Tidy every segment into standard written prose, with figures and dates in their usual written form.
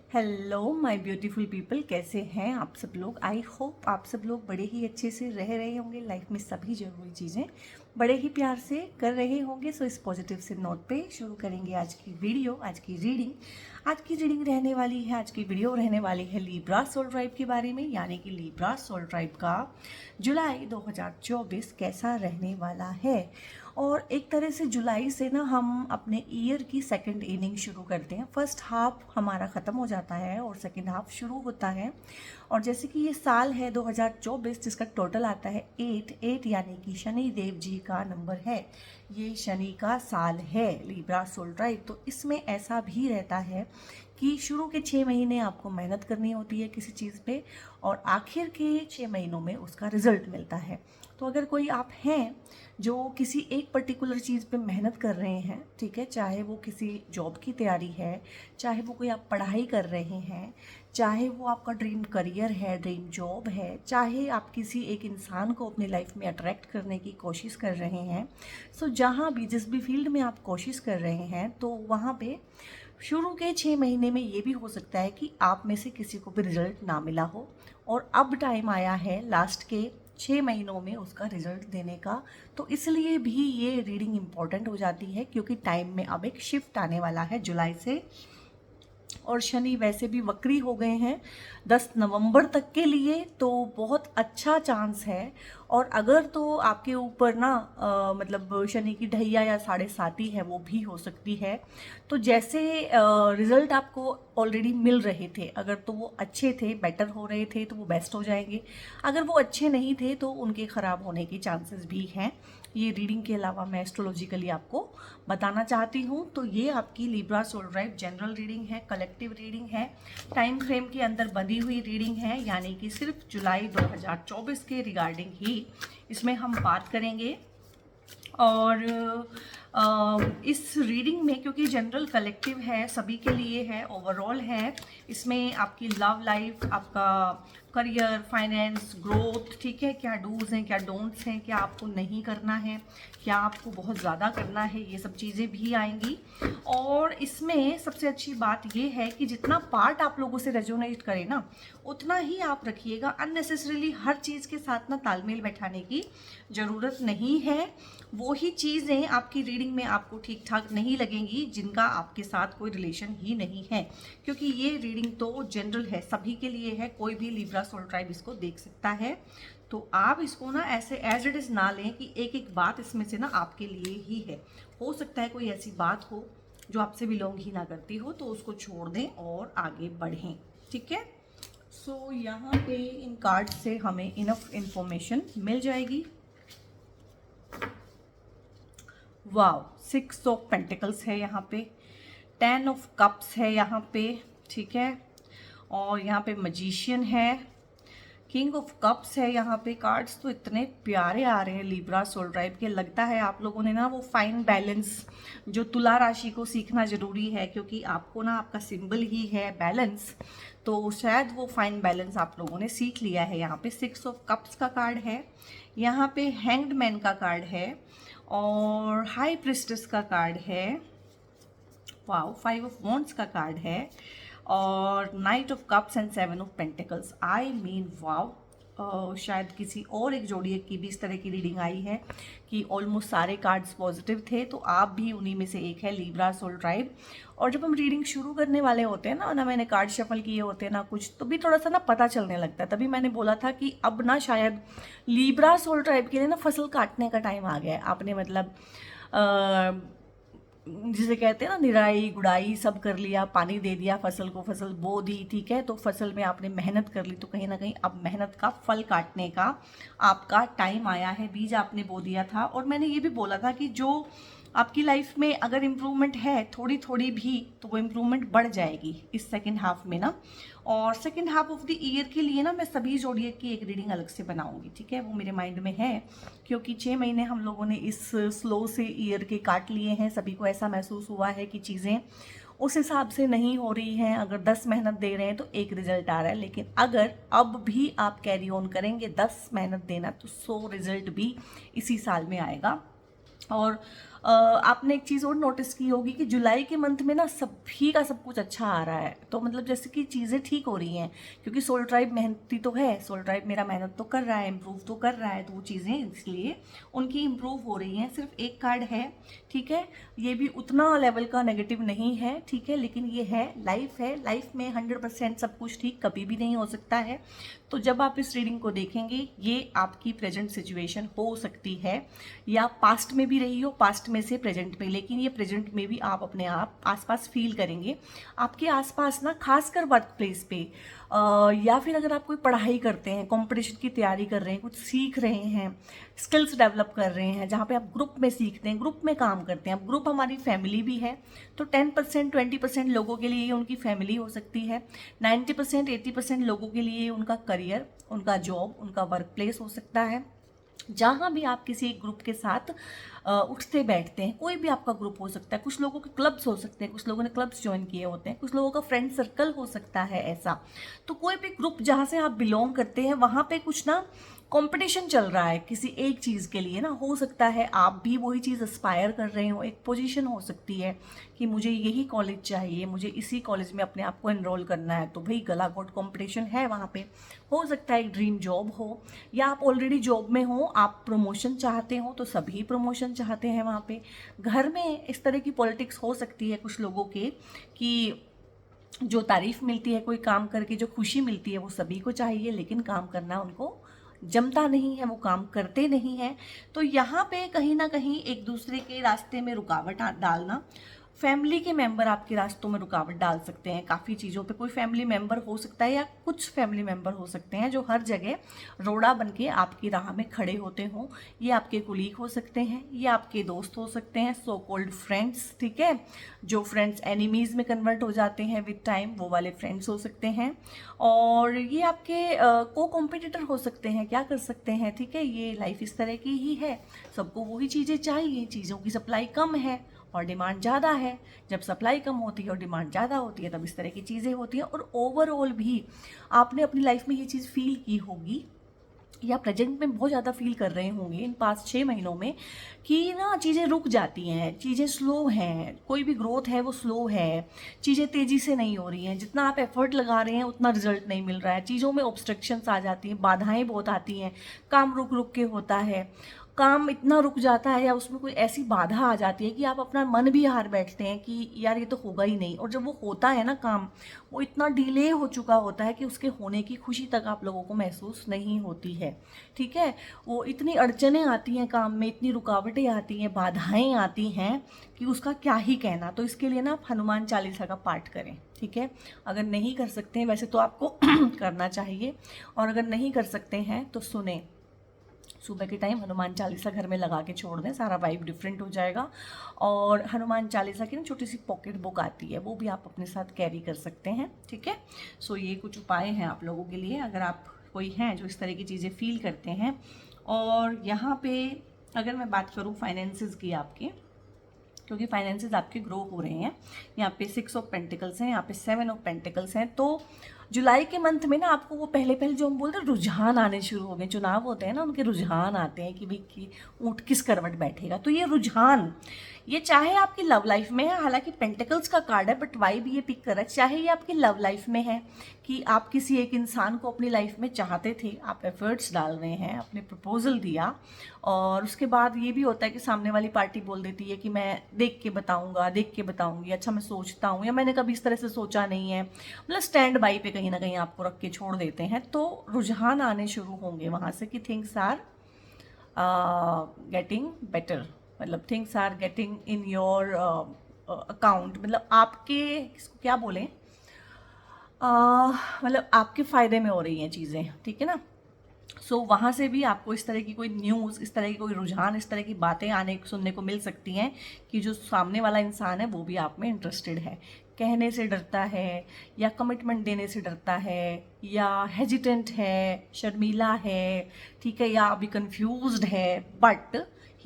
Hello my beautiful people, कैसे हैं आप सब लोग। आई होप आप सब लोग बड़े ही अच्छे से रह रहे होंगे। लाइफ में सभी ज़रूरी चीज़ें बड़े ही प्यार से कर रहे होंगे। सो इस पॉजिटिव से नोट पे शुरू करेंगे आज की वीडियो, आज की रीडिंग। आज की रीडिंग रहने वाली है, आज की वीडियो रहने वाली है लिब्रा सोल ट्राइब के बारे में, यानी कि लिब्रा सोल ट्राइब का जुलाई 2024 कैसा रहने वाला है। और एक तरह से जुलाई से ना हम अपने ईयर की सेकंड इनिंग शुरू करते हैं। फर्स्ट हाफ हमारा ख़त्म हो जाता है और सेकंड हाफ शुरू होता है। और जैसे कि ये साल है 2024, जिसका टोटल आता है 8 यानी कि शनि देव जी का नंबर है। ये शनि का साल है लिब्रा सोल ट्राइब। तो इसमें ऐसा भी रहता है कि शुरू के 6 महीने आपको मेहनत करनी होती है किसी चीज़ पे, और आखिर के 6 महीनों में उसका रिजल्ट मिलता है। तो अगर कोई आप हैं जो किसी एक पर्टिकुलर चीज़ पे मेहनत कर रहे हैं, ठीक है, चाहे वो किसी जॉब की तैयारी है, चाहे वो कोई आप पढ़ाई कर रहे हैं, चाहे वो आपका ड्रीम करियर है, ड्रीम जॉब है, चाहे आप किसी एक इंसान को अपनी लाइफ में अट्रैक्ट करने की कोशिश कर रहे हैं। सो जहाँ भी जिस भी फील्ड में आप कोशिश कर रहे हैं, तो वहाँ पे शुरू के 6 महीने में ये भी हो सकता है कि आप में से किसी को भी रिजल्ट ना मिला हो, और अब टाइम आया है लास्ट के 6 महीनों में उसका रिजल्ट देने का। तो इसलिए भी ये रीडिंग इम्पॉर्टेंट हो जाती है, क्योंकि टाइम में अब एक शिफ्ट आने वाला है जुलाई से। और शनि वैसे भी वक्री हो गए हैं 10 नवंबर तक के लिए, तो बहुत अच्छा चांस है। और अगर तो आपके ऊपर ना मतलब शनि की ढैया या 7.5 है, वो भी हो सकती है। तो जैसे रिजल्ट आपको ऑलरेडी मिल रहे थे, अगर तो वो अच्छे थे, बेटर हो रहे थे, तो वो बेस्ट हो जाएंगे। अगर वो अच्छे नहीं थे तो उनके ख़राब होने के चांसेस भी हैं। ये रीडिंग के अलावा मैं एस्ट्रोलॉजिकली आपको बताना चाहती हूँ। तो ये आपकी Libra soul tribe general reading है, कलेक्टिव रीडिंग है, टाइम फ्रेम के अंदर बंधी हुई रीडिंग है, यानी कि सिर्फ जुलाई 2024 के रिगार्डिंग ही इसमें हम बात करेंगे। और इस रीडिंग में, क्योंकि जनरल कलेक्टिव है, सभी के लिए है, ओवरऑल है, इसमें आपकी लव लाइफ, आपका करियर, फाइनेंस, ग्रोथ, ठीक है, क्या डूज हैं, क्या डोंट्स हैं, क्या आपको नहीं करना है, क्या आपको बहुत ज़्यादा करना है, ये सब चीज़ें भी आएंगी। और इसमें सबसे अच्छी बात ये है कि जितना पार्ट आप लोगों से रेजोनेट करे ना, उतना ही आप रखिएगा। अननेसेसरीली हर चीज़ के साथ ना तालमेल बैठाने की ज़रूरत नहीं है। वो ही चीज़ें आपकी रीडिंग में आपको ठीक ठाक नहीं लगेंगी जिनका आपके साथ कोई रिलेशन ही नहीं है, क्योंकि ये रीडिंग तो जनरल है, सभी के लिए है, कोई भी लिब्रा सोल ट्राइब इसको देख सकता है। तो आप इसको ना ऐसे एज इट इज़ ना लें कि एक एक बात इसमें से ना आपके लिए ही है। हो सकता है कोई ऐसी बात हो जो आपसे बिलोंग ही ना करती हो, तो उसको छोड़ दें और आगे बढ़ें, ठीक है। सो यहाँ पे इन कार्ड से हमें इनफ इंफॉर्मेशन मिल जाएगी। वाव, 6 ऑफ पेंटिकल्स है यहाँ पे, 10 ऑफ कप्स है यहाँ पे, ठीक है, और यहाँ पे मजीशियन है, किंग ऑफ कप्स है यहाँ पे। कार्ड्स तो इतने प्यारे आ रहे हैं लिब्रा सोल ट्राइब के। लगता है आप लोगों ने ना वो फाइन बैलेंस जो तुला राशि को सीखना ज़रूरी है, क्योंकि आपको ना आपका सिंबल ही है बैलेंस, तो शायद वो फाइन बैलेंस आप लोगों ने सीख लिया है। यहाँ पे 6 ऑफ कप्स का कार्ड है, यहाँ पे हैंग्ड मैन का कार्ड है, और हाई प्रिस्टेस का कार्ड है, वाओ, 5 ऑफ वॉन्ड्स का कार्ड है, और night of cups and 7 of pentacles. I mean wow, शायद किसी और एक जोड़िए की भी इस तरह की रीडिंग आई है कि ऑलमोस्ट सारे कार्ड्स पॉजिटिव थे, तो आप भी उन्हीं में से एक है, लिब्रा सोल ट्राइब। और जब हम रीडिंग शुरू करने वाले होते हैं ना मैंने कार्ड शफल किए होते हैं ना कुछ, तो भी थोड़ा सा ना पता चलने लगता है। तभी मैंने बोला था कि अब ना शायद लिब्रा सोल ट्राइब के लिए ना फसल काटने का टाइम आ गया है। आपने मतलब जिसे कहते हैं ना, निराई गुड़ाई सब कर लिया, पानी दे दिया फसल को, फसल बो दी, ठीक है, तो फसल में आपने मेहनत कर ली, तो कहीं ना कहीं अब मेहनत का फल काटने का आपका टाइम आया है। बीज आपने बो दिया था, और मैंने ये भी बोला था कि जो आपकी लाइफ में अगर इम्प्रूवमेंट है थोड़ी थोड़ी भी, तो वो इम्प्रूवमेंट बढ़ जाएगी इस सेकेंड हाफ में ना। और second half of the year के लिए ना मैं सभी जोड़ियक की एक रीडिंग अलग से बनाऊंगी, ठीक है, वो मेरे माइंड में है, क्योंकि 6 महीने हम लोगों ने इस स्लो से ईयर के काट लिए हैं। सभी को ऐसा महसूस हुआ है कि चीज़ें उस हिसाब से नहीं हो रही हैं। अगर 10 मेहनत दे रहे हैं तो एक रिजल्ट आ रहा है, लेकिन अगर अब भी आप कैरी ऑन करेंगे 10 मेहनत देना, तो 100 रिजल्ट भी इसी साल में आएगा। और आपने एक चीज़ और नोटिस की होगी कि जुलाई के मंथ में ना सभी का सब कुछ अच्छा आ रहा है, तो मतलब जैसे कि चीज़ें ठीक हो रही हैं, क्योंकि सोल ट्राइब मेहनती तो है, सोल ट्राइब मेरा मेहनत तो कर रहा है, इम्प्रूव तो कर रहा है, तो वो चीज़ें इसलिए उनकी इम्प्रूव हो रही हैं। सिर्फ एक कार्ड है, ठीक है, ये भी उतना लेवल का नेगेटिव नहीं है, ठीक है, लेकिन ये है, लाइफ में 100% सब कुछ ठीक कभी भी नहीं हो सकता है। तो जब आप इस रीडिंग को देखेंगे, ये आपकी प्रेजेंट सिचुएशन हो सकती है, या पास्ट में भी रही हो, पास्ट में से प्रेजेंट में, लेकिन ये प्रेजेंट में भी आप अपने आप आसपास फील करेंगे। आपके आसपास ना, खासकर वर्क प्लेस पे, या फिर अगर आप कोई पढ़ाई करते हैं, कंपटीशन की तैयारी कर रहे हैं, कुछ सीख रहे हैं, स्किल्स डेवलप कर रहे हैं, जहाँ पे आप ग्रुप में सीखते हैं, ग्रुप में काम करते हैं। अब ग्रुप हमारी फैमिली भी है, तो 10% 20% लोगों के लिए ये उनकी फैमिली हो सकती है, 90% 80% लोगों के लिए उनका करियर, उनका जॉब, उनका वर्क प्लेस हो सकता है। जहाँ भी आप किसी एक ग्रुप के साथ उठते बैठते हैं, कोई भी आपका ग्रुप हो सकता है, कुछ लोगों के क्लब्स हो सकते हैं, कुछ लोगों ने क्लब्स ज्वाइन किए होते हैं, कुछ लोगों का फ्रेंड सर्कल हो सकता है ऐसा। तो कोई भी ग्रुप जहाँ से आप बिलोंग करते हैं, वहाँ पे कुछ ना कंपटीशन चल रहा है किसी एक चीज़ के लिए ना, हो सकता है आप भी वही चीज़ एस्पायर कर रहे हो। एक पोजीशन हो सकती है कि मुझे यही कॉलेज चाहिए, मुझे इसी कॉलेज में अपने आप को एनरोल करना है, तो भाई गला घोट कंपटीशन है वहाँ पे। हो सकता है एक ड्रीम जॉब हो, या आप ऑलरेडी जॉब में हो, आप प्रमोशन चाहते हो, तो सभी प्रमोशन चाहते हैं वहाँ पे। घर में इस तरह की पॉलिटिक्स हो सकती है कुछ लोगों के, कि जो तारीफ मिलती है कोई काम करके, जो खुशी मिलती है वो सभी को चाहिए, लेकिन काम करना उनको जमता नहीं है, वो काम करते नहीं हैं। तो यहाँ पे कहीं ना कहीं एक दूसरे के रास्ते में रुकावट डालना, फैमिली के मेंबर आपके रास्तों में रुकावट डाल सकते हैं काफ़ी चीज़ों पे। कोई फैमिली मेंबर हो सकता है, या कुछ फैमिली मेंबर हो सकते हैं जो हर जगह रोड़ा बन के आपकी राह में खड़े होते हों। ये आपके कुलीग हो सकते हैं, ये आपके दोस्त हो सकते हैं, सो कॉल्ड फ्रेंड्स, ठीक है, जो फ्रेंड्स एनिमीज़ में कन्वर्ट हो जाते हैं विद टाइम, वो वाले फ्रेंड्स हो सकते हैं। और ये आपके को कॉम्पिटिटर हो सकते हैं, क्या कर सकते हैं, ठीक है, ये लाइफ इस तरह की ही है, सबको वही चीज़ें चाहिए, चीज़ों की सप्लाई कम है और डिमांड ज़्यादा है। जब सप्लाई कम होती है और डिमांड ज़्यादा होती है, तब इस तरह की चीज़ें होती हैं। और ओवरऑल भी आपने अपनी लाइफ में ये चीज़ फील की होगी, या प्रेजेंट में बहुत ज़्यादा फील कर रहे होंगे इन पास्ट 6 महीनों में, कि ना चीज़ें रुक जाती हैं, चीज़ें स्लो हैं, कोई भी ग्रोथ है वो स्लो है, चीज़ें तेज़ी से नहीं हो रही हैं, जितना आप एफर्ट लगा रहे हैं उतना रिजल्ट नहीं मिल रहा है, चीज़ों में ऑब्स्ट्रक्शंस आ जाती हैं, बाधाएं बहुत आती हैं, काम रुक रुक के होता है, काम इतना रुक जाता है, या उसमें कोई ऐसी बाधा आ जाती है कि आप अपना मन भी हार बैठते हैं कि यार ये तो होगा ही नहीं। और जब वो होता है ना काम, वो इतना डिले हो चुका होता है कि उसके होने की खुशी तक आप लोगों को महसूस नहीं होती है, ठीक है। वो इतनी अड़चनें आती हैं काम में, इतनी रुकावटें आती हैं, बाधाएं आती हैं कि उसका क्या ही कहना। तो इसके लिए ना आप हनुमान चालीसा का पाठ करें, ठीक है। अगर नहीं कर सकते हैं, वैसे तो आपको करना चाहिए, और अगर नहीं कर सकते हैं तो सुने, सुबह के टाइम हनुमान चालीसा घर में लगा के छोड़ दें, सारा वाइब डिफरेंट हो जाएगा। और हनुमान चालीसा की ना छोटी सी पॉकेट बुक आती है, वो भी आप अपने साथ कैरी कर सकते हैं, ठीक है। सो ये कुछ उपाय हैं आप लोगों के लिए, अगर आप कोई हैं जो इस तरह की चीज़ें फील करते हैं। और यहाँ पे अगर मैं बात करूँ फाइनेंसेस की आपके, क्योंकि फाइनेंसेस आपके ग्रो हो रहे हैं, यहाँ पे 6 ऑफ पेंटिकल्स हैं, यहाँ पे 7 ऑफ पेंटिकल्स हैं। तो जुलाई के मंथ में ना आपको वो पहले पहले जो हम बोलते हैं रुझान आने शुरू हो गए, चुनाव होते हैं ना, उनके रुझान आते हैं कि भाई कि ऊँट किस करवट बैठेगा। तो ये रुझान, ये चाहे आपकी लव लाइफ में है, हालांकि पेंटिकल्स का कार्ड है बट वाइब ये पिक कर रहा है, चाहे ये आपकी लव लाइफ में है कि आप किसी एक इंसान को अपनी लाइफ में चाहते थे, आप एफर्ट्स डाल रहे हैं, आपने प्रपोजल दिया, और उसके बाद ये भी होता है कि सामने वाली पार्टी बोल देती है कि मैं देख के बताऊंगा, देख के बताऊंगी, अच्छा मैं सोचता हूँ, या मैंने कभी इस तरह से सोचा नहीं है, मतलब स्टैंड बाई पे कहीं ना कहीं आपको रख के छोड़ देते हैं। तो रुझान आने शुरू होंगे वहाँ से कि थिंग्स आर गेटिंग बेटर, मतलब things are getting in your account, मतलब आपके इसको क्या बोलें, मतलब आपके फ़ायदे में हो रही हैं चीज़ें, ठीक है ना। सो वहाँ से भी आपको इस तरह की कोई न्यूज़, इस तरह की कोई रुझान, इस तरह की बातें आने सुनने को मिल सकती हैं कि जो सामने वाला इंसान है वो भी आप में इंटरेस्टेड है, कहने से डरता है, या कमिटमेंट देने से डरता है, या हेजिटेंट है, शर्मीला है, ठीक है, या अभी कंफ्यूज्ड है, बट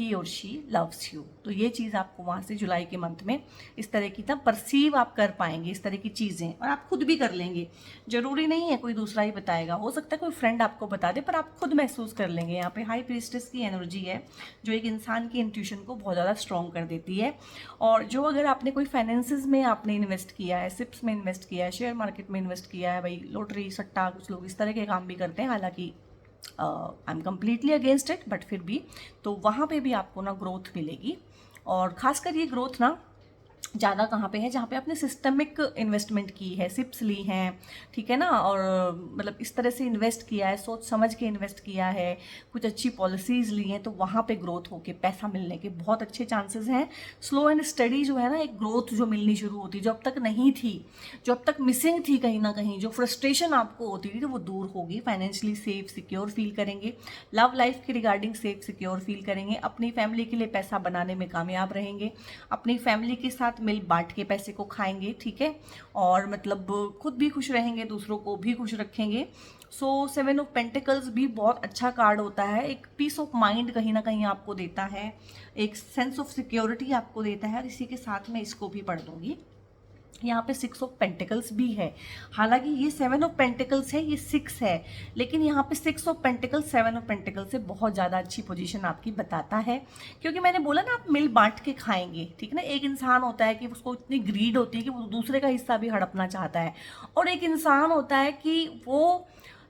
ही और शी लव्स यू। तो ये चीज़ आपको वहाँ से जुलाई के मंथ में इस तरह की परसीव आप कर पाएंगे इस तरह की चीज़ें, और आप खुद भी कर लेंगे। जरूरी नहीं है कोई दूसरा ही बताएगा, हो सकता है कोई फ्रेंड आपको बता दे, पर आप खुद महसूस कर लेंगे। यहाँ पे हाई प्रीस्टेस की एनर्जी है जो एक इंसान की इंट्यूशन को बहुत ज़्यादा स्ट्रॉन्ग कर देती है। और जो अगर आपने कोई फाइनेंसेस में आपने इन्वेस्ट किया है, सिप्स में इन्वेस्ट किया है, शेयर मार्केट में इन्वेस्ट किया है, भाई लॉटरी सट्टा, कुछ लोग इस तरह के काम भी करते हैं, हालांकि I am completely against it, but फिर भी तो वहाँ पे भी आपको ना ग्रोथ मिलेगी। और खासकर ये ग्रोथ ना ज़्यादा कहाँ पे है, जहाँ पे आपने सिस्टमिक इन्वेस्टमेंट की है, सिप्स ली हैं, ठीक है ना, और मतलब इस तरह से इन्वेस्ट किया है, सोच समझ के इन्वेस्ट किया है, कुछ अच्छी पॉलिसीज़ ली हैं, तो वहाँ पे ग्रोथ होके पैसा मिलने के बहुत अच्छे चांसेस हैं। स्लो एंड स्टडी जो है ना, एक ग्रोथ जो मिलनी शुरू होती है, जो अब तक नहीं थी, जो अब तक मिसिंग थी कहीं ना कहीं, जो फ्रस्ट्रेशन आपको होती थी, तो वो दूर होगी। फाइनेंशियली सेफ सिक्योर फील करेंगे, लव लाइफ के रिगार्डिंग सेफ सिक्योर फील करेंगे, अपनी फैमिली के लिए पैसा बनाने में कामयाब रहेंगे, अपनी फैमिली के साथ मिल बांट के पैसे को खाएंगे, ठीक है, और मतलब खुद भी खुश रहेंगे, दूसरों को भी खुश रखेंगे। सो 7 ऑफ पेंटिकल्स भी बहुत अच्छा कार्ड होता है, एक पीस ऑफ माइंड कहीं ना कहीं आपको देता है, एक सेंस ऑफ सिक्योरिटी आपको देता है। और इसी के साथ मैं इसको भी पढ़ दूंगी। यहाँ पे 6 ऑफ पेंटिकल्स भी है, हालांकि ये 7 ऑफ पेंटिकल्स है, ये 6 है, लेकिन यहाँ पे 6 ऑफ पेंटिकल्स 7 ऑफ पेंटिकल्स से बहुत ज़्यादा अच्छी पोजीशन आपकी बताता है, क्योंकि मैंने बोला ना आप मिल बांट के खाएंगे, ठीक है ना। एक इंसान होता है कि उसको इतनी ग्रीड होती है कि वो दूसरे का हिस्सा भी हड़पना चाहता है, और एक इंसान होता है कि वो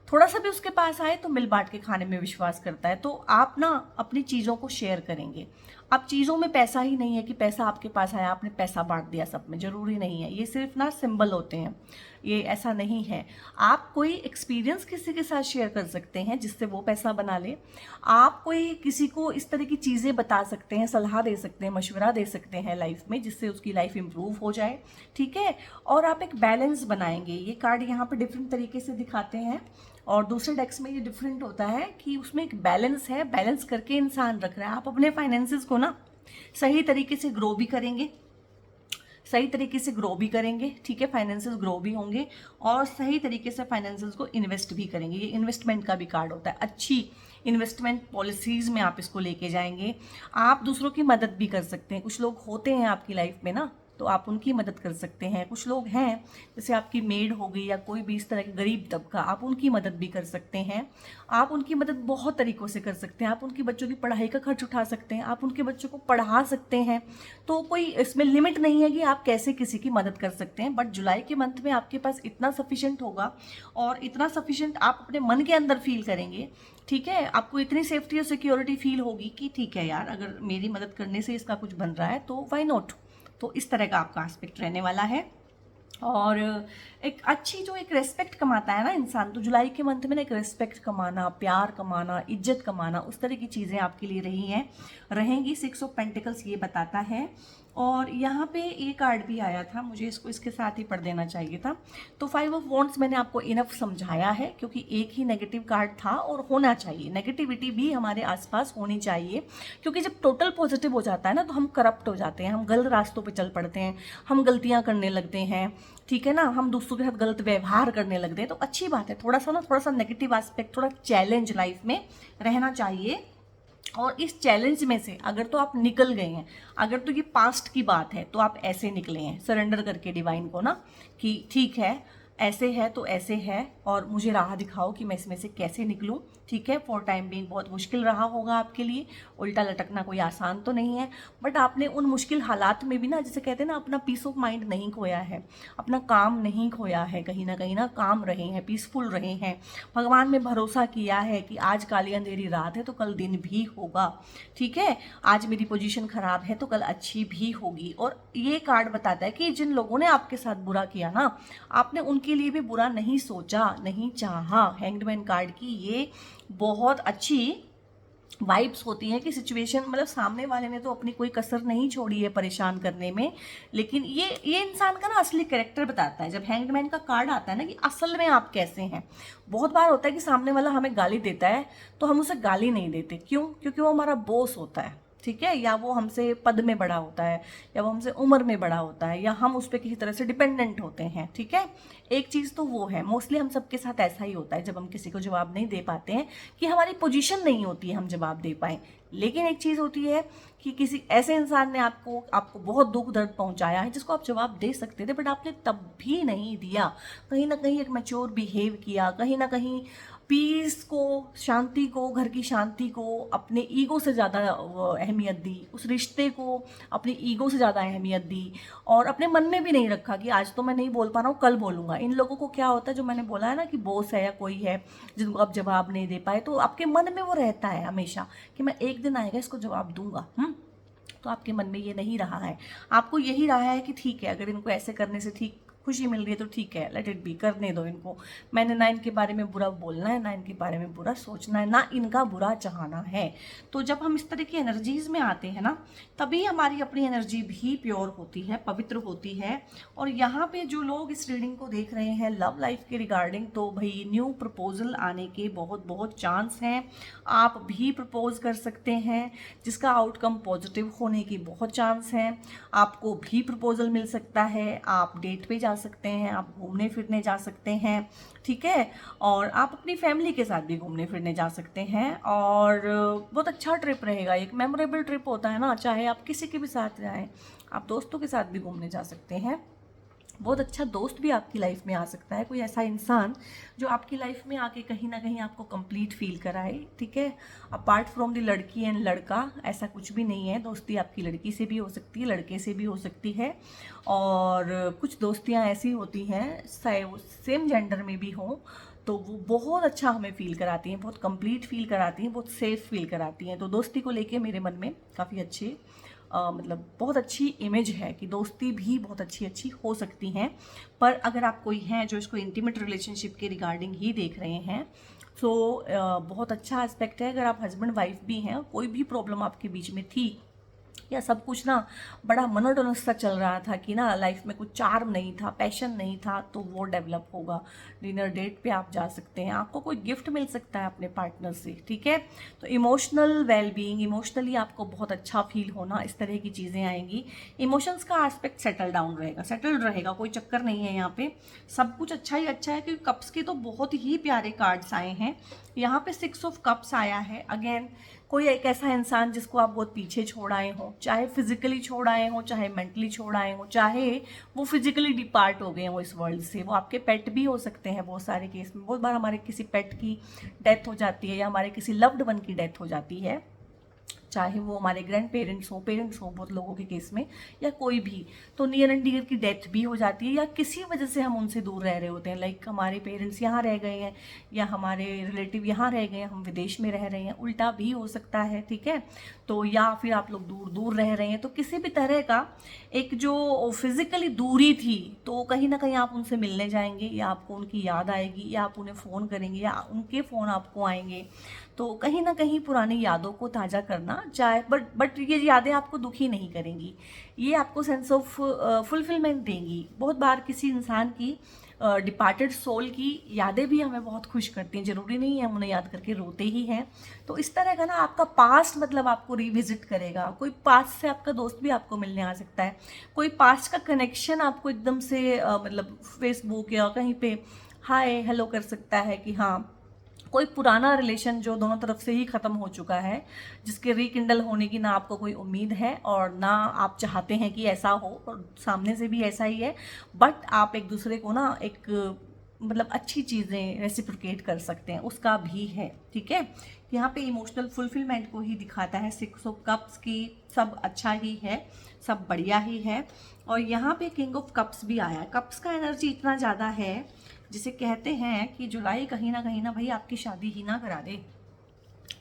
थोड़ा सा भी उसके पास आए तो मिल बांट के खाने में विश्वास करता है। तो आप ना अपनी चीज़ों को शेयर करेंगे। अब चीज़ों में पैसा ही नहीं है कि पैसा आपके पास आया आपने पैसा बांट दिया सब में, ज़रूरी नहीं है, ये सिर्फ ना सिंबल होते हैं, ये ऐसा नहीं है। आप कोई एक्सपीरियंस किसी के साथ शेयर कर सकते हैं जिससे वो पैसा बना ले, आप कोई किसी को इस तरह की चीज़ें बता सकते हैं, सलाह दे सकते हैं, मशवरा दे सकते हैं लाइफ में, जिससे उसकी लाइफ इंप्रूव हो जाए, ठीक है। और आप एक बैलेंस बनाएंगे। ये कार्ड यहाँ पर डिफरेंट तरीके से दिखाते हैं, और दूसरे डेक्स में ये डिफरेंट होता है कि उसमें एक बैलेंस है, बैलेंस करके इंसान रख रहा है। आप अपने फाइनेंसेस को ना सही तरीके से ग्रो भी करेंगे, सही तरीके से ग्रो भी करेंगे, ठीक है, फाइनेंसेस ग्रो भी होंगे, और सही तरीके से फाइनेंसेस को इन्वेस्ट भी करेंगे। ये इन्वेस्टमेंट का भी कार्ड होता है, अच्छी इन्वेस्टमेंट पॉलिसीज़ में आप इसको लेके जाएंगे। आप दूसरों की मदद भी कर सकते हैं। कुछ लोग होते हैं आपकी लाइफ में ना, तो आप उनकी मदद कर सकते हैं। कुछ लोग हैं जैसे आपकी मेड हो गई या कोई भी इस तरह के गरीब तबका, आप उनकी मदद भी कर सकते हैं। आप उनकी मदद बहुत तरीक़ों से कर सकते हैं। आप उनकी बच्चों की पढ़ाई का खर्च उठा सकते हैं, आप उनके बच्चों को पढ़ा सकते हैं। तो कोई इसमें लिमिट नहीं है कि आप कैसे किसी की मदद कर सकते हैं। बट जुलाई के मंथ में आपके पास इतना सफिशेंट होगा, और इतना सफिशेंट आप अपने मन के अंदर फील करेंगे, ठीक है। आपको इतनी सेफ्टी और सिक्योरिटी फील होगी कि ठीक है यार, अगर मेरी मदद करने से इसका कुछ बन रहा है तो व्हाई नॉट। तो इस तरह का आपका एस्पेक्ट रहने वाला है। और एक अच्छी जो एक रेस्पेक्ट कमाता है ना इंसान, तो जुलाई के मंथ में ना एक रेस्पेक्ट कमाना, प्यार कमाना, इज्जत कमाना, उस तरह की चीज़ें आपके लिए रही हैं, रहेंगी। 6 ऑफ पेंटिकल्स ये बताता है। और यहाँ पे ये कार्ड भी आया था, मुझे इसको इसके साथ ही पढ़ देना चाहिए था। तो 5 ऑफ वॉन्ड्स मैंने आपको इनफ समझाया है, क्योंकि एक ही नेगेटिव कार्ड था, और होना चाहिए, नेगेटिविटी भी हमारे आसपास होनी चाहिए, क्योंकि जब टोटल पॉजिटिव हो जाता है ना, तो हम करप्ट हो जाते हैं, हम गलत रास्तों पे चल पड़ते हैं, हम गलतियाँ करने लगते हैं, ठीक है ना, हम दूसरों के साथ गलत व्यवहार करने लगते हैं। तो अच्छी बात है, थोड़ा सा नेगेटिव एस्पेक्ट, थोड़ा चैलेंज लाइफ में रहना चाहिए। और इस चैलेंज में से अगर तो आप निकल गए हैं, अगर तो ये पास्ट की बात है, तो आप ऐसे निकले हैं सरेंडर करके डिवाइन को ना, कि ठीक है ऐसे है तो ऐसे है, और मुझे राह दिखाओ कि मैं इसमें से कैसे निकलूं, ठीक है। फॉर टाइम बीइंग बहुत मुश्किल रहा होगा आपके लिए, उल्टा लटकना कोई आसान तो नहीं है, बट आपने उन मुश्किल हालात में भी ना, जैसे कहते हैं ना, अपना पीस ऑफ माइंड नहीं खोया है, अपना काम नहीं खोया है, कहीं ना काम रहे हैं, पीसफुल रहे हैं, भगवान में भरोसा किया है कि आज काली अंधेरी रात है तो कल दिन भी होगा, ठीक है, आज मेरी पोजीशन खराब है तो कल अच्छी भी होगी। और ये कार्ड बताता है कि जिन लोगों ने आपके साथ बुरा किया ना, आपने उनके लिए भी बुरा नहीं सोचा, नहीं चाहा। हैंग्ड मैन कार्ड की ये बहुत अच्छी वाइब्स होती हैं कि सिचुएशन, मतलब सामने वाले ने तो अपनी कोई कसर नहीं छोड़ी है परेशान करने में, लेकिन ये इंसान का ना असली कैरेक्टर बताता है। जब हैंग्ड मैन का कार्ड आता है ना, कि असल में आप कैसे हैं। बहुत बार होता है कि सामने वाला हमें गाली देता है तो हम उसे गाली नहीं देते, क्यों? क्योंकि वो हमारा बॉस होता है, ठीक है, या वो हमसे पद में बड़ा होता है, या वो हमसे उम्र में बड़ा होता है, या हम उस पर किसी तरह से डिपेंडेंट होते हैं। ठीक है, एक चीज़ तो वो है, मोस्टली हम सबके साथ ऐसा ही होता है जब हम किसी को जवाब नहीं दे पाते हैं कि हमारी पोजीशन नहीं होती है हम जवाब दे पाएँ। लेकिन एक चीज़ होती है कि किसी ऐसे इंसान ने आपको बहुत दुख दर्द पहुंचाया है जिसको आप जवाब दे सकते थे, बट आपने तब भी नहीं दिया। कहीं ना कहीं एक मैच्योर बिहेव किया, कहीं ना कहीं पीस को, शांति को, घर की शांति को अपने ईगो से ज़्यादा अहमियत दी, उस रिश्ते को अपनी ईगो से ज़्यादा अहमियत दी, और अपने मन में भी नहीं रखा कि आज तो मैं नहीं बोल पा रहा हूँ, कल बोलूँगा। इन लोगों को क्या होता है, जो मैंने बोला है ना कि बॉस है या कोई है जिनको आप जवाब नहीं दे पाए, तो आपके मन में वो रहता है हमेशा कि मैं एक दिन आएगा इसको जवाब दूंगा। तो आपके मन में ये नहीं रहा है, आपको यही रहा है कि ठीक है, अगर इनको ऐसे करने से ठीक खुशी मिल रही है तो ठीक है, लेट इट बी, करने दो इनको। मैंने ना इनके बारे में बुरा बोलना है, ना इनके बारे में बुरा सोचना है, ना इनका बुरा चाहना है। तो जब हम इस तरह की एनर्जीज में आते हैं ना, तभी हमारी अपनी एनर्जी भी प्योर होती है, पवित्र होती है। और यहाँ पे जो लोग इस रीडिंग को देख रहे हैं लव लाइफ के रिगार्डिंग, तो भाई न्यू प्रपोजल आने के बहुत बहुत चांस हैं। आप भी प्रपोज कर सकते हैं जिसका आउटकम पॉजिटिव होने की बहुत चांस हैं। आपको भी प्रपोजल मिल सकता है, आप डेट पे जा सकते हैं, आप घूमने फिरने जा सकते हैं। ठीक है, और आप अपनी फैमिली के साथ भी घूमने फिरने जा सकते हैं, और बहुत अच्छा ट्रिप रहेगा, एक मेमोरेबल ट्रिप होता है ना, चाहे आप किसी के भी साथ जाएं, आप दोस्तों के साथ भी घूमने जा सकते हैं। बहुत अच्छा दोस्त भी आपकी लाइफ में आ सकता है, कोई ऐसा इंसान जो आपकी लाइफ में आके कहीं ना कहीं आपको कंप्लीट फील कराए। ठीक है, अपार्ट फ्रॉम द लड़की एंड लड़का, ऐसा कुछ भी नहीं है। दोस्ती आपकी लड़की से भी हो सकती है, लड़के से भी हो सकती है, और कुछ दोस्तियां ऐसी होती हैं सेम जेंडर में भी हों, तो वो बहुत अच्छा हमें फील कराती हैं, बहुत कंप्लीट फील कराती हैं, बहुत सेफ फील कराती हैं। तो दोस्ती को लेके मेरे मन में काफ़ी अच्छे मतलब बहुत अच्छी इमेज है कि दोस्ती भी बहुत अच्छी अच्छी हो सकती हैं। पर अगर आप कोई हैं जो इसको इंटीमेट रिलेशनशिप के रिगार्डिंग ही देख रहे हैं, तो बहुत अच्छा एस्पेक्ट है। अगर आप हस्बैंड वाइफ भी हैं, कोई भी प्रॉब्लम आपके बीच में थी, या सब कुछ ना बड़ा मोनोटोनस सा चल रहा था कि ना लाइफ में कुछ चार्म नहीं था, पैशन नहीं था, तो वो डेवलप होगा। डिनर डेट पे आप जा सकते हैं, आपको कोई गिफ्ट मिल सकता है अपने पार्टनर से। ठीक है, तो इमोशनल वेलबींग, इमोशनली आपको बहुत अच्छा फील होना, इस तरह की चीज़ें आएंगी। इमोशंस का एस्पेक्ट सेटल डाउन रहेगा, सेटल्ड रहेगा, कोई चक्कर नहीं है यहाँ पे, सब कुछ अच्छा ही अच्छा है। क्योंकि कप्स के तो बहुत ही प्यारे कार्ड्स आए हैं। यहाँ पे 6 ऑफ कप्स आया है। अगेन कोई एक ऐसा इंसान जिसको आप बहुत पीछे छोड़ आए हो, चाहे फिजिकली छोड़ आए हो, चाहे मेंटली छोड़ आए हो, चाहे वो फिजिकली डिपार्ट हो गए हो इस वर्ल्ड से, वो आपके पेट भी हो सकते हैं। बहुत सारे केस में बहुत बार हमारे किसी पेट की डेथ हो जाती है, या हमारे किसी लव्ड वन की डेथ हो जाती है, चाहे वो हमारे ग्रैंड पेरेंट्स हो बहुत लोगों के केस में, या कोई भी, तो नियर एंड डियर की डेथ भी हो जाती है, या किसी वजह से हम उनसे दूर रह रहे होते हैं। लाइक हमारे पेरेंट्स यहाँ रह गए हैं, या हमारे रिलेटिव यहाँ रह गए हैं, हम विदेश में रह रहे हैं, उल्टा भी हो सकता है। ठीक है, तो या फिर आप लोग दूर दूर रह रहे हैं, तो किसी भी तरह का एक जो फिजिकली दूरी थी, तो कहीं ना कहीं आप उनसे मिलने जाएंगे, या आपको उनकी याद आएगी, या आप उन्हें फ़ोन करेंगे, या उनके फ़ोन आपको आएंगे। तो कहीं ना कहीं पुरानी यादों को ताज़ा करना चाहे, बट ये यादें आपको दुखी नहीं करेंगी, ये आपको सेंस ऑफ फुलफिलमेंट देंगी। बहुत बार किसी इंसान की डिपार्टेड सोल की यादें भी हमें बहुत खुश करती हैं, ज़रूरी नहीं है हम उन्हें याद करके रोते ही हैं। तो इस तरह का ना आपका पास्ट मतलब आपको रिविजिट करेगा। कोई पास्ट से आपका दोस्त भी आपको मिलने आ सकता है, कोई पास्ट का कनेक्शन आपको एकदम से मतलब फेसबुक या कहीं पे हाय हेलो कर सकता है कि हाँ, कोई पुराना रिलेशन जो दोनों तरफ से ही ख़त्म हो चुका है, जिसके रिकिंडल होने की ना आपको कोई उम्मीद है और ना आप चाहते हैं कि ऐसा हो, और सामने से भी ऐसा ही है, बट आप एक दूसरे को ना एक मतलब अच्छी चीज़ें रेसिप्रोकेट कर सकते हैं, उसका भी है। ठीक है, यहाँ पे इमोशनल फुलफिलमेंट को ही दिखाता है 6 ऑफ कप्स की, सब अच्छा ही है, सब बढ़िया ही है। और यहाँ पे किंग ऑफ कप्स भी आया है। कप्स का एनर्जी इतना ज़्यादा है जिसे कहते हैं कि जुलाई कहीं ना भाई आपकी शादी ही ना करा दे।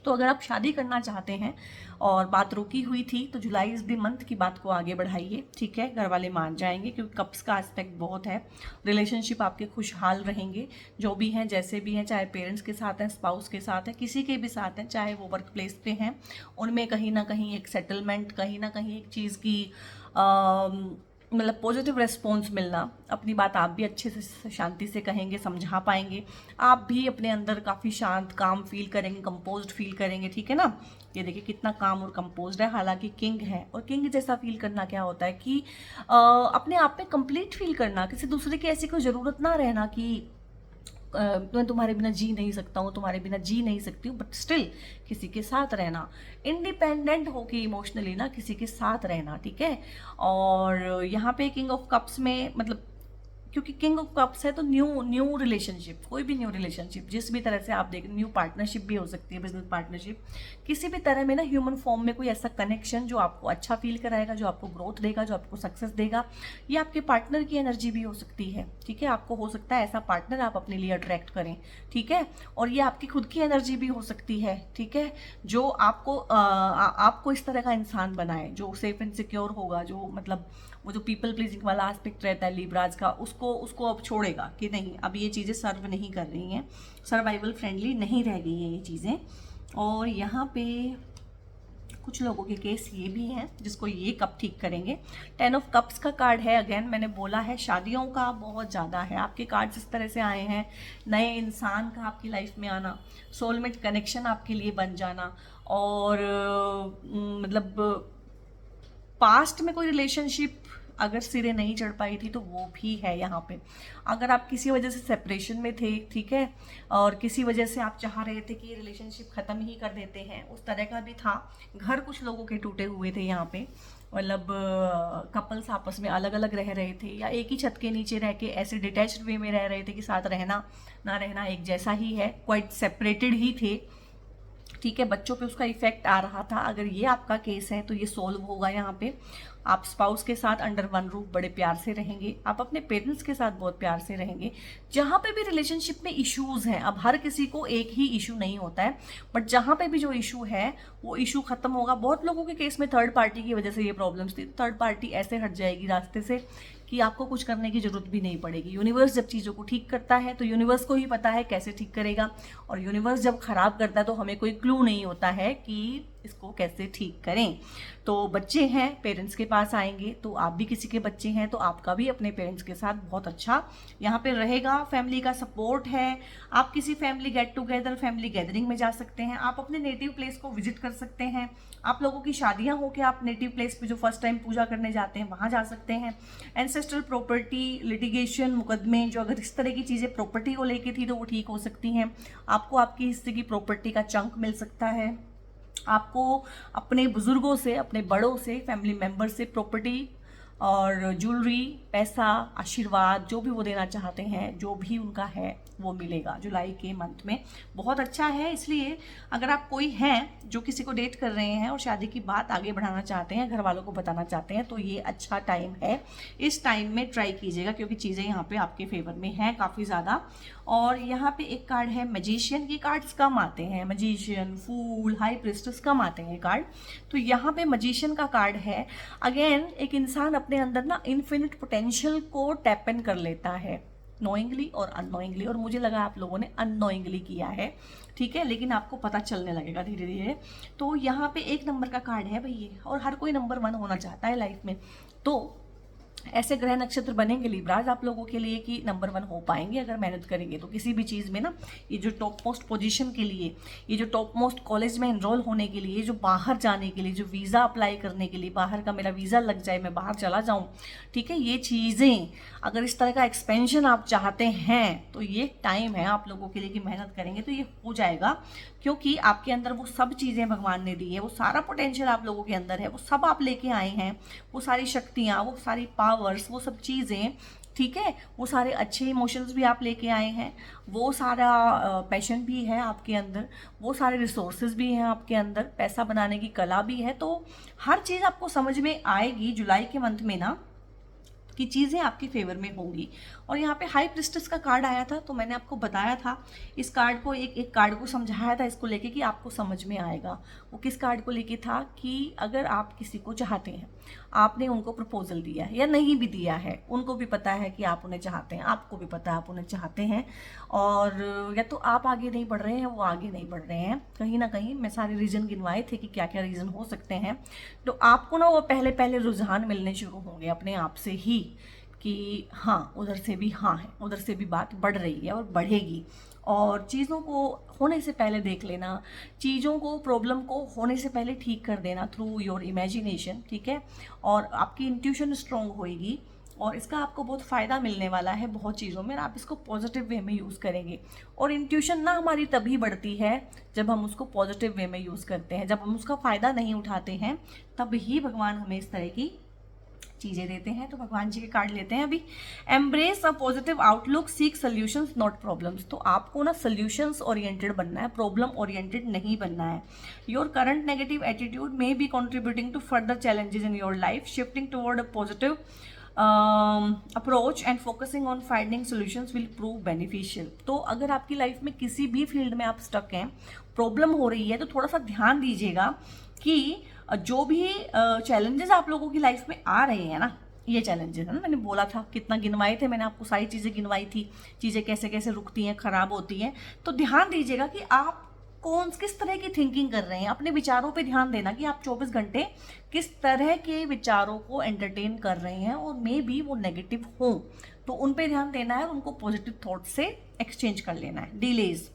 तो अगर आप शादी करना चाहते हैं और बात रुकी हुई थी, तो जुलाई इज द मंथ की बात को आगे बढ़ाइए। ठीक है, घर वाले मान जाएंगे, क्योंकि कप्स का एस्पेक्ट बहुत है। रिलेशनशिप आपके खुशहाल रहेंगे, जो भी हैं जैसे भी हैं, चाहे पेरेंट्स के साथ हैं, स्पाउस के साथ हैं, किसी के भी साथ हैं, चाहे वो वर्क प्लेस पे हैं, उनमें कहीं ना कहीं एक सेटलमेंट, कहीं ना कहीं एक चीज़ की मतलब पॉजिटिव रिस्पॉन्स मिलना, अपनी बात आप भी अच्छे से शांति से कहेंगे, समझा पाएंगे, आप भी अपने अंदर काफ़ी शांत काम फील करेंगे, कंपोज्ड फील करेंगे, ठीक है ना। ये देखिए कितना काम और कंपोज्ड है, हालांकि किंग है, और किंग जैसा फील करना क्या होता है कि अपने आप में कंप्लीट फील करना, किसी दूसरे की ऐसी कोई ज़रूरत ना रहना कि मैं तुम्हारे बिना जी नहीं सकता हूँ, तुम्हारे बिना जी नहीं सकती हूँ, बट स्टिल किसी के साथ रहना, इंडिपेंडेंट होके इमोशनली ना किसी के साथ रहना, ठीक है। और यहाँ पे किंग ऑफ कप्स में मतलब क्योंकि किंग ऑफ कप्स है तो न्यू न्यू रिलेशनशिप, कोई भी न्यू रिलेशनशिप जिस भी तरह से आप देखें, न्यू पार्टनरशिप भी हो सकती है, बिजनेस पार्टनरशिप, किसी भी तरह में ना ह्यूमन फॉर्म में कोई ऐसा कनेक्शन जो आपको अच्छा फील कराएगा, जो आपको ग्रोथ देगा, जो आपको सक्सेस देगा। ये आपके पार्टनर की एनर्जी भी हो सकती है, ठीक है। आपको हो सकता है ऐसा पार्टनर आप अपने लिए अट्रैक्ट करें, ठीक है। और ये आपकी खुद की एनर्जी भी हो सकती है, ठीक है, जो आपको आपको इस तरह का इंसान बनाए जो सेफ एंड सिक्योर होगा, जो मतलब वो जो पीपल प्लीजिंग वाला एस्पेक्ट रहता है लीब्राज का, उसको अब छोड़ेगा कि नहीं, अब ये चीज़ें सर्व नहीं कर रही हैं, सर्वाइवल फ्रेंडली नहीं रह गई हैं ये चीज़ें। और यहाँ पे कुछ लोगों के केस ये भी हैं जिसको ये कब ठीक करेंगे। 10 ऑफ कप्स का कार्ड है, अगेन मैंने बोला है शादियों का बहुत ज़्यादा है, आपके कार्ड्स इस तरह से आए हैं, नए इंसान का आपकी लाइफ में आना, सोलमेट कनेक्शन आपके लिए बन जाना, और मतलब पास्ट में कोई रिलेशनशिप अगर सिरे नहीं चढ़ पाई थी तो वो भी है यहाँ पे। अगर आप किसी वजह से सेपरेशन में थे, ठीक है, और किसी वजह से आप चाह रहे थे कि ये रिलेशनशिप ख़त्म ही कर देते हैं, उस तरह का भी था। घर कुछ लोगों के टूटे हुए थे यहाँ पे, मतलब कपल्स आपस में अलग अलग रह रहे थे, या एक ही छत के नीचे रह के ऐसे डिटैच्ड वे में रह रहे थे कि साथ रहना ना रहना एक जैसा ही है, क्वाइट सेपरेटेड ही थे, ठीक है। बच्चों पे उसका इफेक्ट आ रहा था। अगर ये आपका केस है तो ये सॉल्व होगा यहाँ पे। आप स्पाउस के साथ अंडर वन रूफ बड़े प्यार से रहेंगे, आप अपने पेरेंट्स के साथ बहुत प्यार से रहेंगे। जहाँ पे भी रिलेशनशिप में इश्यूज हैं, अब हर किसी को एक ही इशू नहीं होता है, बट जहाँ पे भी जो इशू है वो इशू खत्म होगा। बहुत लोगों के केस में थर्ड पार्टी की वजह से ये प्रॉब्लम्स थी, थर्ड पार्टी ऐसे हट जाएगी रास्ते से कि आपको कुछ करने की जरूरत भी नहीं पड़ेगी। यूनिवर्स जब चीज़ों को ठीक करता है तो यूनिवर्स को ही पता है कैसे ठीक करेगा, और यूनिवर्स जब खराब करता है तो हमें कोई क्लू नहीं होता है कि इसको कैसे ठीक करें। तो बच्चे हैं पेरेंट्स के पास आएंगे, तो आप भी किसी के बच्चे हैं तो आपका भी अपने पेरेंट्स के साथ बहुत अच्छा यहाँ पे रहेगा। फैमिली का सपोर्ट है, आप किसी family get together, family gathering में जा सकते हैं, आप अपने नेटिव प्लेस को विजिट कर सकते हैं, आप लोगों की शादियां हो के आप नेटिव प्लेस पे जो फर्स्ट टाइम पूजा करने जाते हैं वहाँ जा सकते हैं। एंसेस्ट्रल प्रॉपर्टी, लिटिगेशन, मुकदमे, जो अगर इस तरह की चीज़ें प्रॉपर्टी को लेके थी तो वो ठीक हो सकती हैं। आपको आपकी हिस्से की प्रॉपर्टी का चंक मिल सकता है। आपको अपने बुजुर्गों से, अपने बड़ों से, फैमिली मेम्बर से प्रॉपर्टी और ज्वेलरी, पैसा, आशीर्वाद जो भी वो देना चाहते हैं, जो भी उनका है वो मिलेगा जुलाई के मंथ में। बहुत अच्छा है। इसलिए अगर आप कोई हैं जो किसी को डेट कर रहे हैं और शादी की बात आगे बढ़ाना चाहते हैं, घर वालों को बताना चाहते हैं, तो ये अच्छा टाइम है। इस टाइम में ट्राई कीजिएगा क्योंकि चीज़ें यहाँ पे आपके फेवर में हैं काफ़ी ज़्यादा। और यहाँ पे एक कार्ड है मैजिशियन, ये कार्ड्स कम आते हैं, मैजिशियन, फूल, हाई प्रिस्टेस कम आते हैं कार्ड, तो यहाँ पे मैजिशियन का कार्ड है। अगेन एक इंसान अपने अंदर ना इन्फिनिट पोटेंशियल को टैप इन कर लेता है, नोइंगली और अननोइंगली, और मुझे लगा आप लोगों ने अननोइंगली किया है, ठीक है, लेकिन आपको पता चलने लगेगा धीरे धीरे। तो यहाँ पे एक नंबर का कार्ड है भाई ये, और हर कोई नंबर 1 होना चाहता है लाइफ में। तो ऐसे ग्रह नक्षत्र बनेंगे लिब्राज आप लोगों के लिए कि नंबर 1 हो पाएंगे अगर मेहनत करेंगे तो किसी भी चीज़ में ना। ये जो टॉप मोस्ट पोजीशन के लिए, ये जो टॉप मोस्ट कॉलेज में एनरोल होने के लिए, जो बाहर जाने के लिए, जो वीज़ा अप्लाई करने के लिए, बाहर का मेरा वीज़ा लग जाए, मैं बाहर चला जाऊँ, ठीक है, ये चीज़ें अगर इस तरह का एक्सपेंशन आप चाहते हैं तो ये टाइम है आप लोगों के लिए कि मेहनत करेंगे तो ये हो जाएगा। क्योंकि आपके अंदर वो सब चीज़ें भगवान ने दी है, वो सारा पोटेंशियल आप लोगों के अंदर है, वो सब आप लेके आए हैं, वो सारी शक्तियाँ, वो सारी पावर्स, वो सब चीज़ें, ठीक है, वो सारे अच्छे इमोशंस भी आप लेके आए हैं, वो सारा पैशन भी है आपके अंदर, वो सारे रिसोर्सेज भी हैं आपके अंदर, पैसा बनाने की कला भी है। तो हर चीज़ आपको समझ में आएगी जुलाई के मंथ में ना। कि चीज़ें आपके फेवर में होंगी। और यहाँ पे हाई प्रिस्टेस का कार्ड आया था, तो मैंने आपको बताया था इस कार्ड को, एक कार्ड को समझाया था इसको लेके कि आपको समझ में आएगा। वो किस कार्ड को लेके था कि अगर आप किसी को चाहते हैं, आपने उनको प्रपोजल दिया है या नहीं भी दिया है, उनको भी पता है कि आप उन्हें चाहते हैं, आपको भी पता है आप उन्हें चाहते हैं, और या तो आप आगे नहीं बढ़ रहे हैं, वो आगे नहीं बढ़ रहे हैं, कहीं ना कहीं मैं सारे रीज़न गिनवाए थे कि क्या क्या रीज़न हो सकते हैं। तो आपको ना वो पहले पहले रुझान मिलने शुरू होंगे अपने आप से ही कि हाँ उधर से भी हाँ है, उधर से भी बात बढ़ रही है और बढ़ेगी। और चीज़ों को होने से पहले देख लेना, चीज़ों को, प्रॉब्लम को होने से पहले ठीक कर देना थ्रू योर इमेजिनेशन, ठीक है। और आपकी इंट्यूशन स्ट्रॉन्ग होएगी और इसका आपको बहुत फ़ायदा मिलने वाला है बहुत चीज़ों में, आप इसको पॉजिटिव वे में यूज़ करेंगे। और इंट्यूशन ना हमारी तभी बढ़ती है जब हम उसको पॉजिटिव वे में यूज़ करते हैं। जब हम उसका फ़ायदा नहीं उठाते हैं तब ही भगवान हमें इस तरह की चीज़ें देते हैं। तो भगवान जी के कार्ड लेते हैं अभी। Embrace a positive outlook, seek solutions not problems. तो आपको ना सॉल्यूशंस ओरिएंटेड बनना है, प्रॉब्लम ओरिएंटेड नहीं बनना है। Your current negative attitude may be contributing to further challenges in your life, shifting toward a positive approach and focusing on finding solutions will prove beneficial. तो अगर आपकी लाइफ में किसी भी फील्ड में आप स्टक हैं, प्रॉब्लम हो रही है, तो थोड़ा सा ध्यान दीजिएगा कि जो भी चैलेंजेस आप लोगों की लाइफ में आ रहे हैं ना, ये चैलेंजेस है ना, मैंने बोला था कितना गिनवाए थे, मैंने आपको सारी चीज़ें गिनवाई थी, चीज़ें कैसे कैसे रुकती हैं, ख़राब होती हैं। तो ध्यान दीजिएगा कि आप किस तरह की थिंकिंग कर रहे हैं, अपने विचारों पे ध्यान देना कि आप 24 घंटे किस तरह के विचारों को एंटरटेन कर रहे हैं, और मे बी वो नेगेटिव हों तो उन पे ध्यान देना है, उनको पॉजिटिव थॉट से एक्सचेंज कर लेना है। Delays,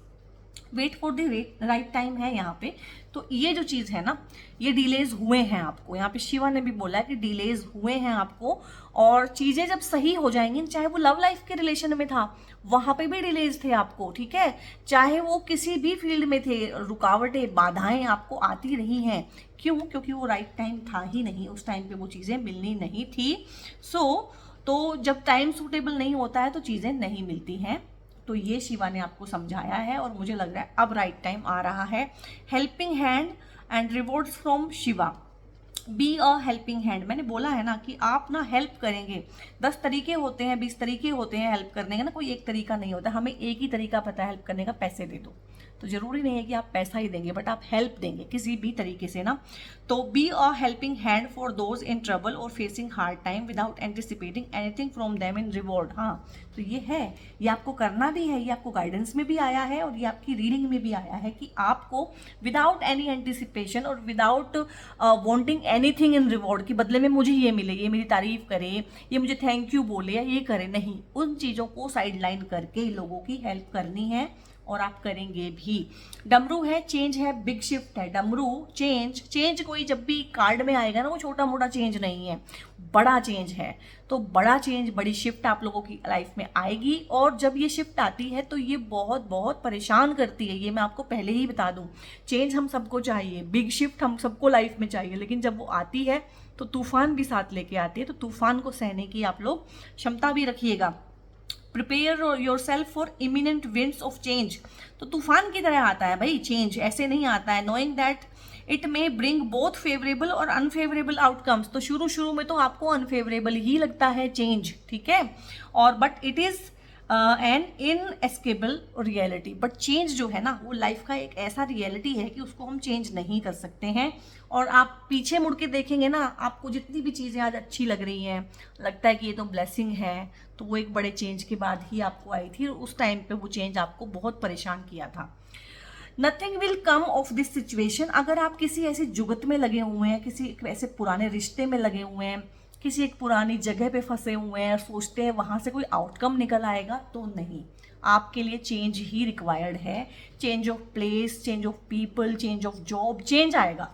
wait for the right time है यहाँ पे। तो ये जो चीज़ है ना, ये डिलेज हुए हैं आपको, यहाँ पे शिवा ने भी बोला है कि डिलेज हुए हैं आपको, और चीज़ें जब सही हो जाएंगी, चाहे वो लव लाइफ के रिलेशन में था वहाँ पे भी डिलेज थे आपको, ठीक है, चाहे वो किसी भी फील्ड में थे, रुकावटें, बाधाएं आपको आती रही हैं। क्यों? क्योंकि वो राइट टाइम था ही नहीं, उस टाइम पे वो चीज़ें मिलनी नहीं थी। तो जब टाइम सूटेबल नहीं होता है तो चीज़ें नहीं मिलती हैं। तो ये शिवा ने आपको समझाया है और मुझे लग रहा है अब राइट टाइम आ रहा है। Helping hand and rewards from Shiva, B a helping hand. मैंने बोला है ना कि आप ना हेल्प करेंगे, 10 तरीके होते हैं, 20 तरीके होते हैं हेल्प करने का ना, कोई एक तरीका नहीं होता। हमें एक ही तरीका पता है हेल्प करने का, पैसे दे दो। तो ज़रूरी नहीं है कि आप पैसा ही देंगे, बट आप हेल्प देंगे किसी भी तरीके से ना। तो be a helping hand for those in trouble और facing hard time without anticipating anything from them in reward. हाँ, तो ये है, ये आपको करना भी है, ये आपको गाइडेंस में भी आया है और ये आपकी रीडिंग में भी आया है कि आपको विदाउट एनी एंटिसिपेशन और without wanting anything in reward, कि बदले में मुझे ये मिले, ये मेरी तारीफ करे, ये मुझे थैंक यू बोले या ये करे, नहीं, उन चीज़ों को साइड लाइन करके लोगों की हेल्प करनी है और आप करेंगे भी। डमरू है, चेंज है, बिग शिफ्ट है। डमरू चेंज कोई जब भी कार्ड में आएगा ना, वो छोटा मोटा चेंज नहीं है, बड़ा चेंज है। तो बड़ा चेंज, बड़ी शिफ्ट आप लोगों की लाइफ में आएगी, और जब ये शिफ्ट आती है तो ये बहुत बहुत परेशान करती है, ये मैं आपको पहले ही बता दूं। चेंज हम सबको चाहिए, बिग शिफ्ट हम सबको लाइफ में चाहिए, लेकिन जब वो आती है तो तूफान भी साथ लेके आती है। तो तूफान को सहने की आप लोग क्षमता भी रखिएगा। Prepare yourself for imminent winds of change. तो तूफान की तरह आता है भाई चेंज, ऐसे नहीं आता है। Knowing that it may bring both favourable और अनफेवरेबल आउटकम्स। तो शुरू में तो आपको अनफेवरेबल ही लगता है चेंज, ठीक है, और but it is an inescapable reality. But change जो है ना, वो लाइफ का एक ऐसा रियलिटी है कि उसको हम चेंज नहीं कर सकते हैं। और आप पीछे मुड़ के देखेंगे ना, आपको जितनी भी चीज़ें आज अच्छी लग रही हैं, लगता है कि ये तो ब्लेसिंग है, तो वो एक बड़े चेंज के बाद ही आपको आई थी, और उस टाइम पे वो चेंज आपको बहुत परेशान किया था। Nothing will come of this situation. अगर आप किसी ऐसी जुगत में लगे हुए हैं, किसी ऐसे पुराने रिश्ते में लगे हुए हैं, किसी एक पुरानी जगह पे फंसे हुए हैं और सोचते हैं वहाँ से कोई आउटकम निकल आएगा, तो नहीं, आपके लिए चेंज ही रिक्वायर्ड है। Change of place, change of people, change of job, change आएगा।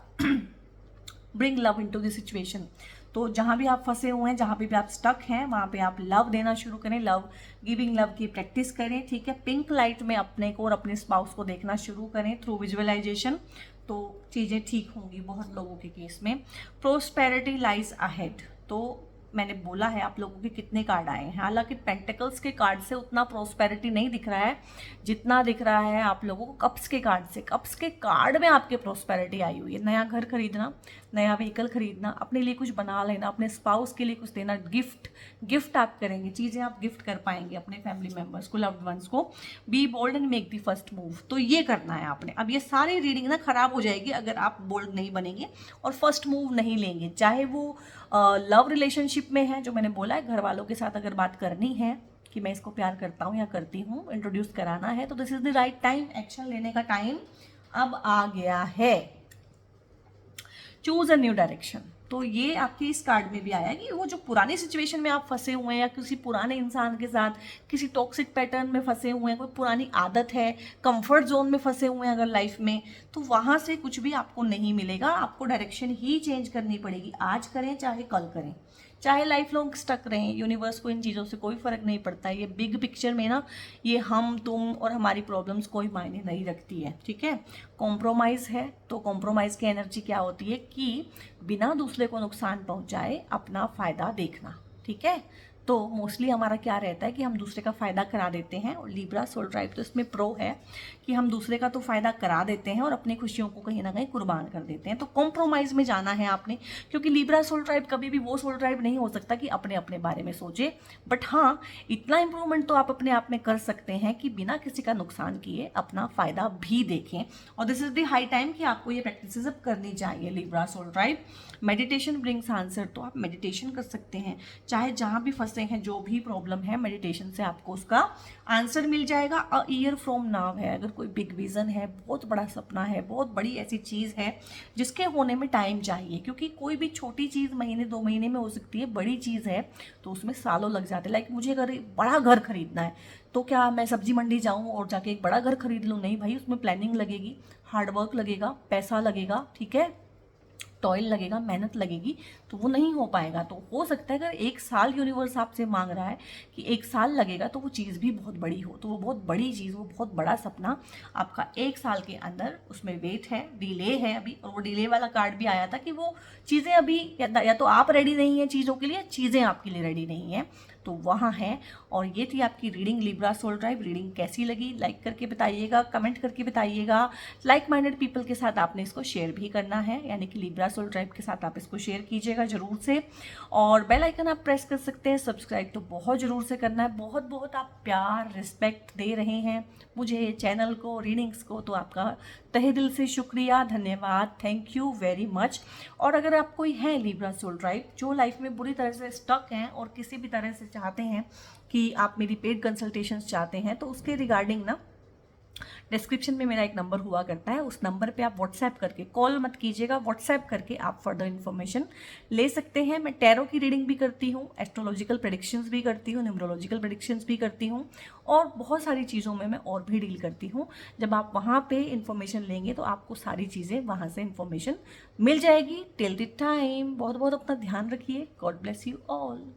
Bring love into the situation. तो जहाँ भी आप फंसे हुए हैं, जहाँ पे भी आप स्टक हैं, वहाँ पे आप लव देना शुरू करें, लव गिविंग लव की प्रैक्टिस करें, ठीक है। पिंक लाइट में अपने को और अपने स्पाउस को देखना शुरू करें थ्रू विजुअलाइजेशन, तो चीज़ें ठीक होंगी बहुत लोगों के केस में। Prosperity lies ahead. तो मैंने बोला है आप लोगों के कितने कार्ड आए हैं। हालांकि पेंटिकल्स के कार्ड से उतना प्रोस्पेरिटी नहीं दिख रहा है जितना दिख रहा है आप लोगों को कप्स के कार्ड से। कप्स के कार्ड में आपके प्रोस्पेरिटी आई हुई है। नया घर खरीदना, नया व्हीकल खरीदना, अपने लिए कुछ बना लेना, अपने स्पाउस के लिए कुछ देना, गिफ्ट आप करेंगे, चीज़ें आप गिफ्ट कर पाएंगे अपने फैमिली मेम्बर्स को, लव्ड वंस को। Be bold and make the first move, तो ये करना है आपने। अब ये सारी रीडिंग ना खराब हो जाएगी अगर आप बोल्ड नहीं बनेंगे और फर्स्ट मूव नहीं लेंगे, चाहे वो लव रिलेशनशिप में है, जो मैंने बोला है घर वालों के साथ अगर बात करनी है कि मैं इसको प्यार करता हूँ या करती हूँ, इंट्रोड्यूस कराना है, तो this is the right time. Action लेने का टाइम अब आ गया है। चूज अ न्यू डायरेक्शन, तो ये आपके इस कार्ड में भी आया कि वो जो पुरानी सिचुएशन में आप फंसे हुए हैं या किसी पुराने इंसान के साथ किसी टॉक्सिक पैटर्न में फंसे हुए हैं, कोई पुरानी आदत है, कंफर्ट जोन में फंसे हुए हैं अगर लाइफ में, तो वहाँ से कुछ भी आपको नहीं मिलेगा। आपको डायरेक्शन ही चेंज करनी पड़ेगी। आज करें चाहे कल करें, चाहे लाइफ लॉन्ग स्टक रहें, यूनिवर्स को इन चीज़ों से कोई फ़र्क नहीं पड़ता। ये बिग पिक्चर में ना ये हम तुम और हमारी प्रॉब्लम्स कोई मायने नहीं रखती है, ठीक है। कॉम्प्रोमाइज़ है तो कॉम्प्रोमाइज़ की एनर्जी क्या होती है कि बिना दूसरे को नुकसान पहुंचाए अपना फ़ायदा देखना, ठीक है। तो मोस्टली हमारा क्या रहता है कि हम दूसरे का फ़ायदा करा देते हैं, और लिब्रा सोल ट्राइब तो इसमें प्रो है कि हम दूसरे का तो फ़ायदा करा देते हैं और अपनी खुशियों को कहीं ना कहीं कुर्बान कर देते हैं। तो कॉम्प्रोमाइज़ में जाना है आपने, क्योंकि लिब्रा सोल ट्राइब कभी भी वो सोल ट्राइब नहीं हो सकता कि अपने अपने बारे में सोचे। बट हाँ, इतना इंप्रूवमेंट तो आप अपने आप में कर सकते हैं कि बिना किसी का नुकसान किए अपना फ़ायदा भी देखें। और this is the high time कि आपको ये प्रैक्टिसेस अब करनी चाहिए। Libra soul tribe, meditation brings answer, तो आप मेडिटेशन कर सकते हैं, चाहे जहाँ भी फंसे हैं, जो भी प्रॉब्लम है, मेडिटेशन से आपको उसका आंसर मिल जाएगा। अ ईयर फ्रॉम नाउ है, अगर कोई बिग विजन है, बहुत बड़ा सपना है, बहुत बड़ी ऐसी चीज़ है जिसके होने में टाइम चाहिए, क्योंकि कोई भी छोटी चीज़ महीने 2 महीने में हो सकती है, बड़ी चीज़ है तो उसमें सालों लग जाते हैं। लाइक मुझे अगर बड़ा घर खरीदना है तो क्या मैं सब्जी मंडी जाऊँ और जाके एक बड़ा घर खरीद लूँ? नहीं भाई, उसमें प्लानिंग लगेगी, हार्डवर्क लगेगा, पैसा लगेगा, ठीक है, टॉयल लगेगा, मेहनत लगेगी, तो वो नहीं हो पाएगा। तो हो सकता है अगर 1 साल यूनिवर्स आपसे मांग रहा है कि 1 साल लगेगा, तो वो चीज़ भी बहुत बड़ी हो, तो वो बहुत बड़ी चीज़, वो बहुत बड़ा सपना आपका 1 साल के अंदर उसमें वेट है, डिले है अभी। और वो डिले वाला कार्ड भी आया था कि वो चीज़ें अभी या तो आप रेडी नहीं हैं चीज़ों के लिए, चीज़ें आपके लिए रेडी नहीं हैं, तो वहाँ है। और ये थी आपकी reading Libra soul tribe. Reading कैसी लगी लाइक करके बताइएगा, कमेंट करके बताइएगा। लाइक माइंडेड पीपल के साथ आपने इसको शेयर भी करना है, यानी कि लिब्रा सोल ट्राइब के साथ आप इसको शेयर कीजिएगा ज़रूर से। और बेल आइकन आप प्रेस कर सकते हैं, सब्सक्राइब तो बहुत ज़रूर से करना है। बहुत बहुत आप प्यार रिस्पेक्ट दे रहे हैं मुझे, चैनल को, रीडिंग्स को, तो आपका तहे दिल से शुक्रिया, धन्यवाद, थैंक यू वेरी मच। और अगर आप कोई हैं लिब्रा सोल ट्राइब जो लाइफ में बुरी तरह से स्टक हैं और किसी भी तरह से चाहते हैं कि आप मेरी पेड कंसल्टेशंस चाहते हैं, तो उसके रिगार्डिंग ना डिस्क्रिप्शन में मेरा एक नंबर हुआ करता है, उस नंबर पे आप व्हाट्सएप करके, कॉल मत कीजिएगा, व्हाट्सएप करके आप फर्दर इन्फॉर्मेशन ले सकते हैं। मैं टैरो की रीडिंग भी करती हूँ, एस्ट्रोलॉजिकल प्रेडिक्शंस भी करती हूँ, न्यूमरोलॉजिकल प्रेडिक्शंस भी करती हूँ, और बहुत सारी चीज़ों में मैं और भी डील करती हूँ। जब आप वहाँ पे इन्फॉर्मेशन लेंगे तो आपको सारी चीज़ें वहाँ से इन्फॉर्मेशन मिल जाएगी। टिल द टाइम बहुत बहुत अपना ध्यान रखिए। God bless you all.